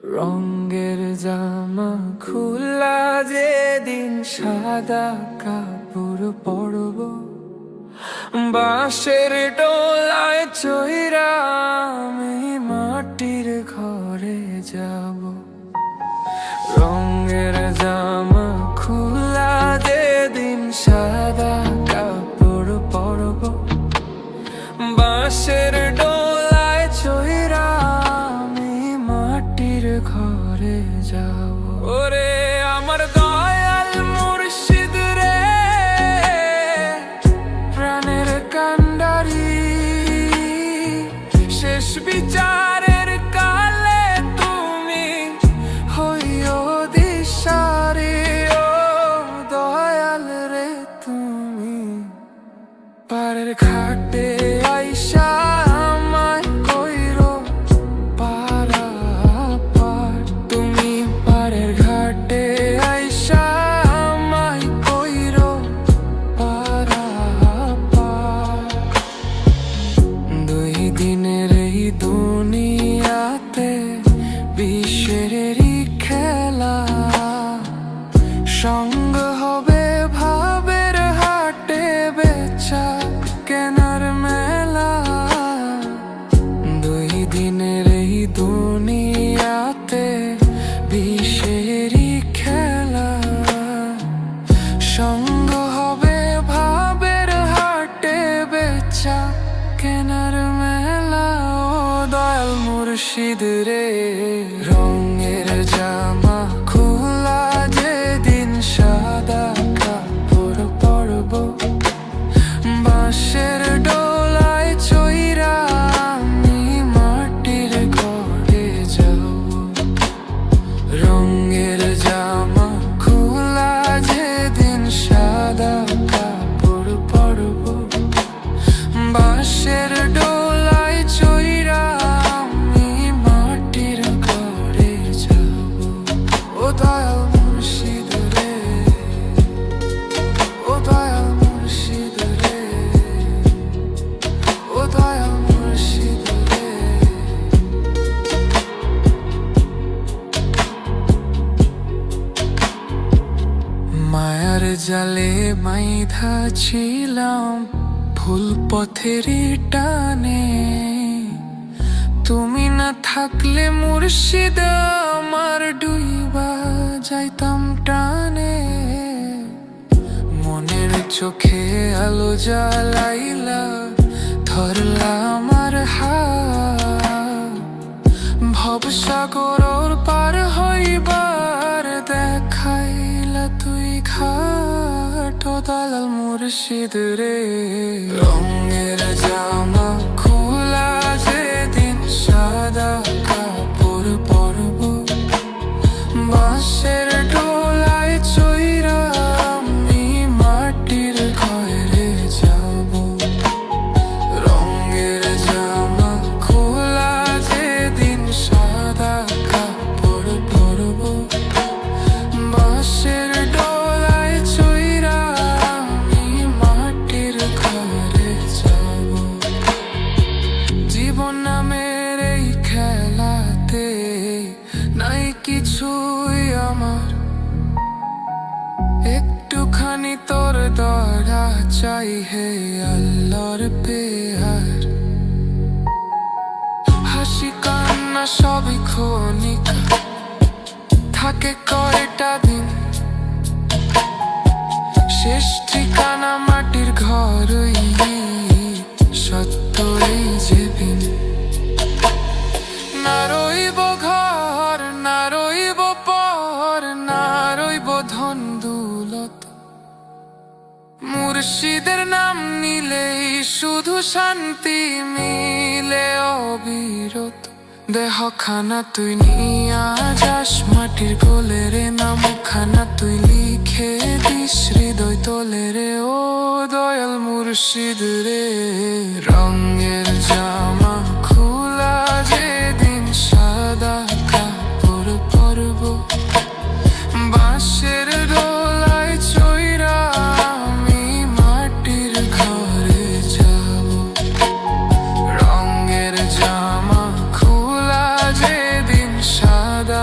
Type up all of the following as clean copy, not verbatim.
রঙের জামা খোলা যেদিন সাদা কাপড় পরব, বাঁশের ডোলায় চইরা আমি মাটির ঘরে যাব। রঙের জামা খোলা যেদিন সাদা কাপড় পরব, বাঁশের ডোলায় চইরা আমি মাটির ঘরে যাব। ওরে আমার দয়াল মুর্শিদ রে, প্রাণের কান্ডারি, শেষ বিচারের কালে তুমি হইও দিশারি। ও দয়াল রে, তুমি পারের ঘাটে আইসা আমায় কইরো পারাপার। তুমি পারের ঘাটে আইসা আমায় কইরো পারাপার। দুই দিনের এই দুনিয়াতে বিশ্বেরই খেলা, সঙ্গ হবে ভাবের হাটে বেচা কেনার মেলা। দুই দিনের এই দুনিয়াতে বিশ্বেরই খেলা, সঙ্গ হবে ভাবের হাটে বেচা কেনার মেলা। ও দয়াল মুর্শিদ রে, রঙের জামা খোলা যেদিন সাদা কাপড় পরব, বাঁশের ডোলায় চইরা আমি মাটির ঘরে যাব। রঙের জামা খোলা যেদিন সাদা কাপড় পরব, বাঁশের ডোলায় চইরা আমি মাটির ঘরে যাব। ও দয়াল মুর্শিদ রে, ও দয়াল মুর্শিদ রে, ও দয়াল মুর্শিদ রে। মায়ার জালে মাইধা ছিলাম ভুল পথের টানে, তুমি না থাকলে মুর্শিদ আমার ডুইবা যাইতাম টানে। মনের চোখে আলো জ্বালাইলা, ধরলা আমার হাত, ভবসাগর পার হইবার দেখাইলা তুই ঘাট। ও দালাল মুর্শিদ রে, রঙের জামা খোলা যেদিন সাদা কাপড় পরব, বাঁশের ডোলায় চইরা আমি মাটির ঘরে যাব। রঙের জামা খোলা যেদিন সাদা কাপড় পরব, বাঁশের ডোলায় চইরা আমি মাটির ঘরে যাব। জীবন নামের এই খেলাতে নাই কিছুই আমার, একটুখানি তোর দয়া চাই হে আল্লাহর পেয়ার। হাসি কান্না সবই ক্ষণিক, থাকে কয়টা দিন, শেষ ঠিকানা মাটির ঘরই সত্য এই যেদিন। না রইব ঘর, না রইব পর, না রইব ধন দৌলত, মুর্শিদের নাম নিলেই শুধু শান্তি মিলে অবিরত। দেহখানা তুই নিয়া যাস মাটির কোলে রে, নামখানা তুই লিখে দিস হৃদয় তোলে রে। ও দয়াল মুর্শিদ রে, রঙের জামা খোলা যেদিন সাদা কাপড় পরব, বাঁশের ডোলায় চইরা আমি মাটির ঘরে যাব। রঙের জামা খোলা যেদিন সাদা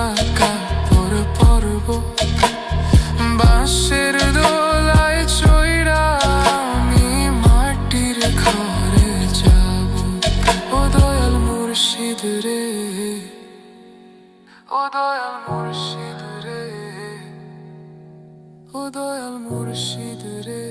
বাঁশের দোলায় চইরা আমি মাটির ঘরে যাব। ও দয়াল মুর্শিদ রে, ও দয়াল মুর্শিদ রে, ও দয়াল মুর্শিদ রে।